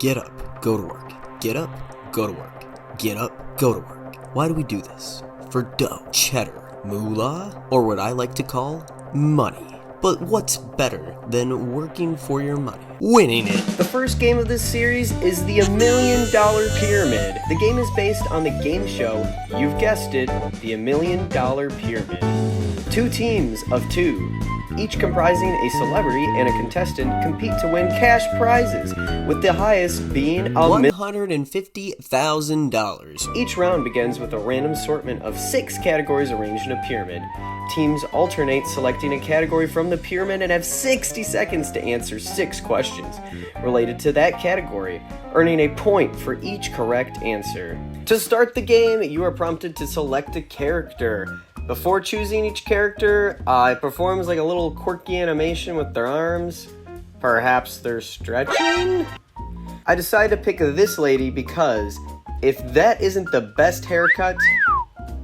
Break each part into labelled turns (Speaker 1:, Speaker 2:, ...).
Speaker 1: Get up, go to work. Get up, go to work. Get up, go to work. Why do we do this? For dough, cheddar, moolah, or what I like to call money. But what's better than working for your money? Winning it!
Speaker 2: The first game of this series is the $1 Million Pyramid. The game is based on the game show, you've guessed it, the $1 Million Pyramid. 2 teams of 2, each comprising a celebrity and a contestant, compete to win cash prizes, with the highest being
Speaker 1: $150,000.
Speaker 2: Each round begins with a random assortment of 6 categories arranged in a pyramid. Teams alternate selecting a category from the pyramid and have 60 seconds to answer 6 questions related to that category, earning a point for each correct answer. To start the game, you are prompted to select a character. Before choosing each character, it performs like a little quirky animation with their arms. Perhaps they're stretching? I decided to pick this lady because if that isn't the best haircut,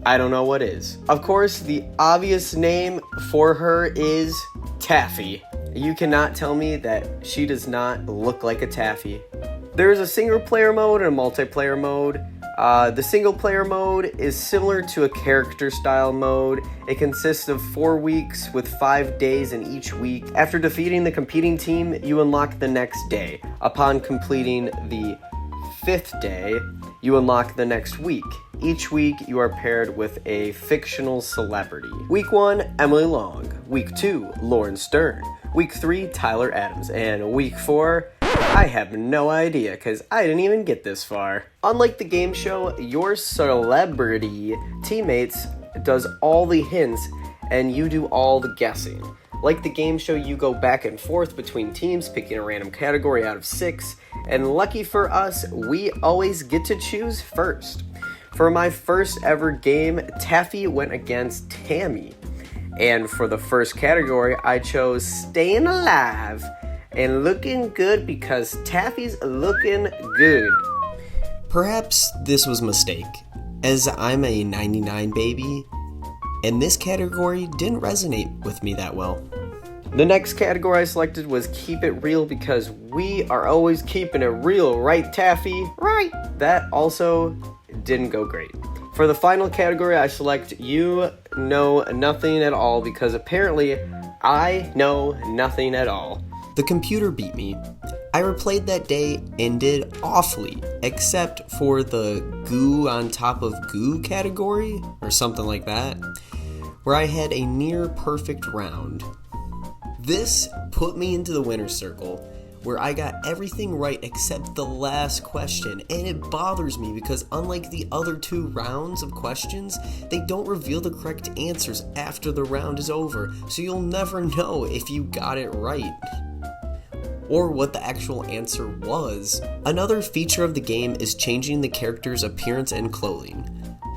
Speaker 2: I don't know what is. Of course, the obvious name for her is Taffy. You cannot tell me that she does not look like a Taffy. There is a single player mode and a multiplayer mode. The single player mode is similar to a character style mode. It consists of 4 weeks with 5 days in each week. After defeating the competing team, you unlock the next day. Upon completing the 5th day, you unlock the next week. Each week, you are paired with a fictional celebrity. Week 1, Emily Long. Week 2, Lauren Stern. Week 3, Tyler Adams. And week 4, I have no idea, because I didn't even get this far. Unlike the game show, your celebrity teammates does all the hints, and you do all the guessing. Like the game show, you go back and forth between teams, picking a random category out of 6, and lucky for us, we always get to choose first. For my first ever game, Taffy went against Tammy. And for the first category, I chose Staying Alive and Looking Good because Taffy's looking good.
Speaker 1: Perhaps this was a mistake, as I'm a 99 baby, and this category didn't resonate with me that well.
Speaker 2: The next category I selected was Keep It Real because we are always keeping it real, right, Taffy? Right! That also didn't go great. For the final category, I select You Know Nothing at All because apparently I know nothing at all.
Speaker 1: The computer beat me. I replayed that day and did awfully, except for the goo on top of goo category, or something like that, where I had a near perfect round. This put me into the winner's circle, where I got everything right except the last question, and it bothers me because unlike the other 2 rounds of questions, they don't reveal the correct answers after the round is over, so you'll never know if you got it right or what the actual answer was. Another feature of the game is changing the character's appearance and clothing.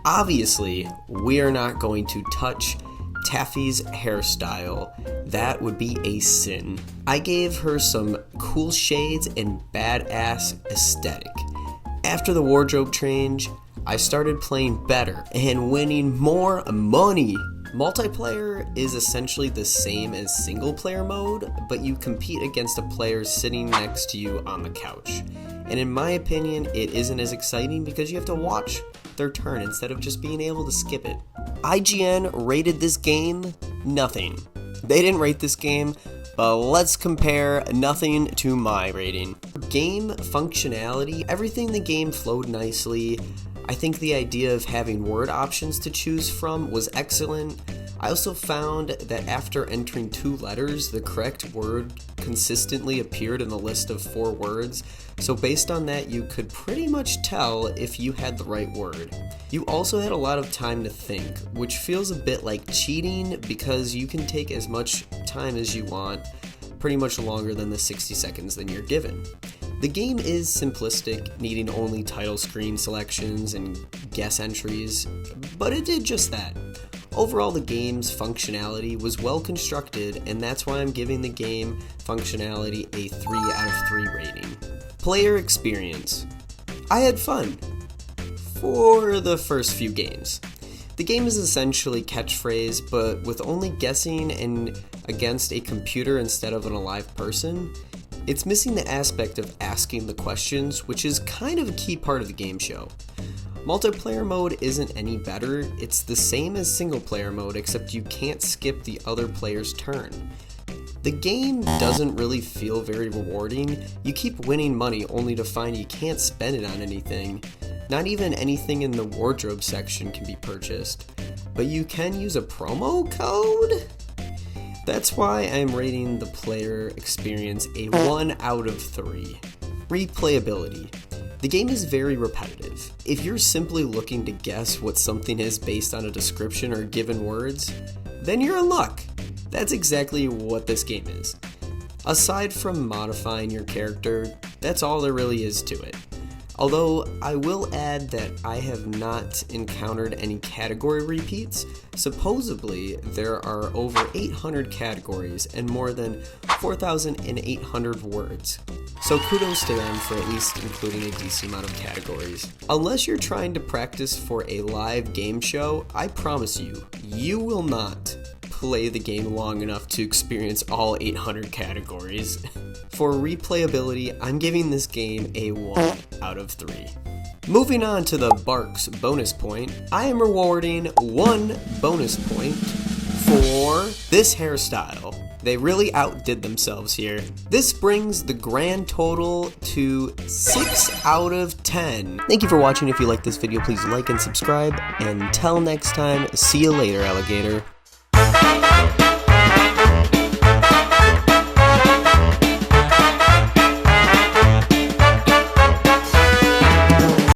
Speaker 1: Obviously, we are not going to touch Taffy's hairstyle. That would be a sin. I gave her some cool shades and badass aesthetic. After the wardrobe change, I started playing better and winning more money. Multiplayer is essentially the same as single player mode, but you compete against a player sitting next to you on the couch. And in my opinion, it isn't as exciting because you have to watch their turn instead of just being able to skip it. IGN rated this game nothing. They didn't rate this game, but let's compare nothing to my rating. Game functionality, everything in the game flowed nicely. I think the idea of having word options to choose from was excellent. I also found that after entering 2 letters, the correct word consistently appeared in the list of 4 words, so based on that you could pretty much tell if you had the right word. You also had a lot of time to think, which feels a bit like cheating because you can take as much time as you want, pretty much longer than the 60 seconds that you're given. The game is simplistic, needing only title screen selections and guess entries, but it did just that. Overall, the game's functionality was well constructed, and that's why I'm giving the game functionality a 3 out of 3 rating. Player experience. I had fun for the first few games. The game is essentially catchphrase, but with only guessing and against a computer instead of an alive person. It's missing the aspect of asking the questions, which is kind of a key part of the game show. Multiplayer mode isn't any better, it's the same as single player mode except you can't skip the other player's turn. The game doesn't really feel very rewarding. You keep winning money only to find you can't spend it on anything. Not even anything in the wardrobe section can be purchased. But you can use a promo code? That's why I'm rating the player experience a 1 out of 3. Replayability. The game is very repetitive. If you're simply looking to guess what something is based on a description or given words, then you're in luck. That's exactly what this game is. Aside from modifying your character, that's all there really is to it. Although I will add that I have not encountered any category repeats. Supposedly, there are over 800 categories and more than 4,800 words. So kudos to them for at least including a decent amount of categories. Unless you're trying to practice for a live game show, I promise you, you will not play the game long enough to experience all 800 categories. For replayability, I'm giving this game a 1 out of 3. Moving on to the Barks bonus point, I am rewarding 1 bonus point for this hairstyle. They really outdid themselves here. This brings the grand total to 6 out of 10. Thank you for watching. If you like this video, please like and subscribe. And until next time, see you later, alligator.